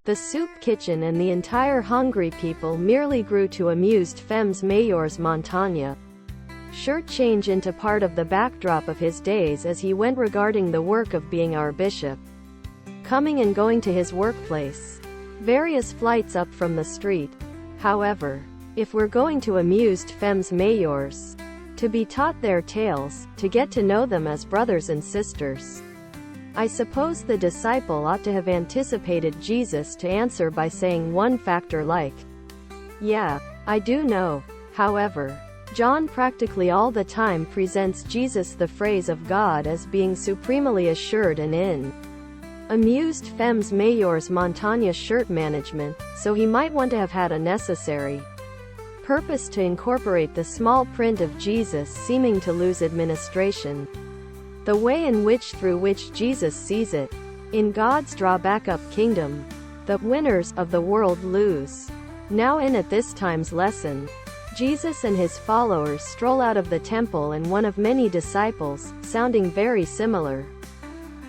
The soup kitchen and the entire hungry people merely grew to Amused Femmes Meilleures Montagne. Shirt change into part of the backdrop of his days as he went regarding the work of being our bishop. Coming and going to his workplace. Various flights up from the street. However, if we're going to Amused Femmes Meilleures, to be taught their tales, to get to know them as brothers and sisters, I suppose the disciple ought to have anticipated Jesus to answer by saying one factor like, "Yeah, I do know." However, John practically all the time presents Jesus the phrase of God as being supremely assured and in Amused Femmes Meilleures Montagne shirt management, so he might want to have had a necessary purpose to incorporate the small print of Jesus seeming to lose administration. The way in which through which Jesus sees it. In God's draw-back-up kingdom, the winners of the world lose. Now in at this time's lesson, Jesus and his followers stroll out of the temple and one of many disciples, sounding very similar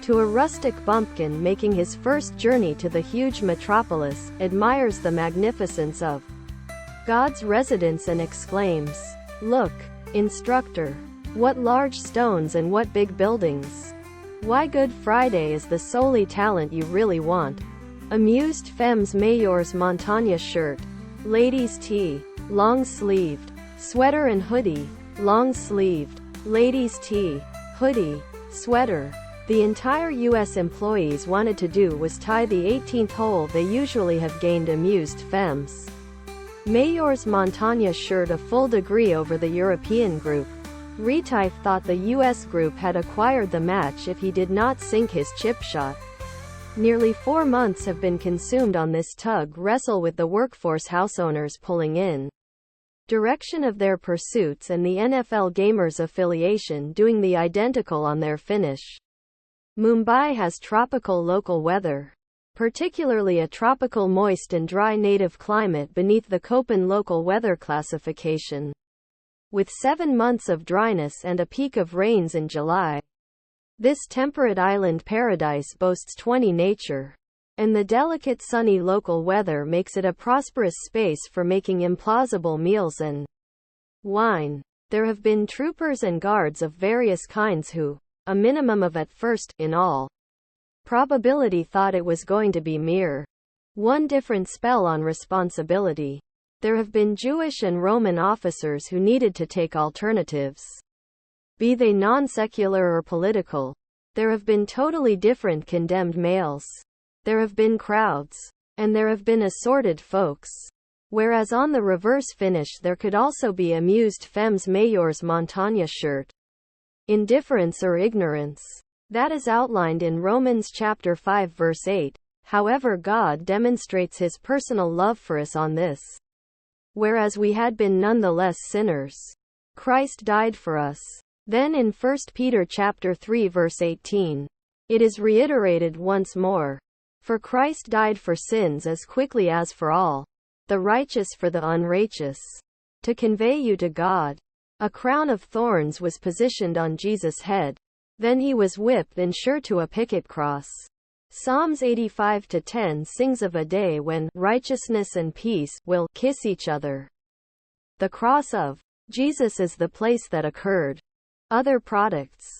to a rustic bumpkin making his first journey to the huge metropolis, admires the magnificence of God's residence and exclaims, "Look, instructor! What large stones and what big buildings! Why Good Friday is the solely talent you really want." Amused Femmes Meilleures Montagne shirt. Ladies tee. Long-sleeved. Sweater and hoodie. Long-sleeved. Ladies tee. Hoodie. Sweater. The entire U.S. employees wanted to do was tie the 18th hole they usually have gained Amused Femmes Meilleures Montagne shirt a full degree over the European group. Retief thought the U.S. group had acquired the match if he did not sink his chip shot. Nearly 4 months have been consumed on this tug wrestle with the workforce house owners pulling in direction of their pursuits and the NFL Gamers affiliation doing the identical on their finish. Mumbai has tropical local weather, particularly a tropical moist and dry native climate beneath the Köppen local weather classification, with 7 months of dryness and a peak of rains in July. This temperate island paradise boasts 20 nature, and the delicate sunny local weather makes it a prosperous space for making implausible meals and wine. There have been troopers and guards of various kinds who, a minimum of at first, in all probability thought it was going to be mere one different spell on responsibility. There have been Jewish and Roman officers who needed to take alternatives, be they non-secular or political. There have been totally different condemned males. There have been crowds. And there have been assorted folks. Whereas on the reverse finish there could also be Amused Femmes Meilleures Montagne shirt. Indifference or ignorance. That is outlined in Romans chapter 5 verse 8. However, God demonstrates his personal love for us on this. Whereas we had been nonetheless sinners, Christ died for us. Then in 1 Peter chapter 3 verse 18, it is reiterated once more. For Christ died for sins as quickly as for all, the righteous for the unrighteous, to convey you to God. A crown of thorns was positioned on Jesus' head. Then he was whipped and sure to a picket cross. Psalms 85:10 sings of a day when righteousness and peace will kiss each other. The cross of Jesus is the place that occurred. Other products.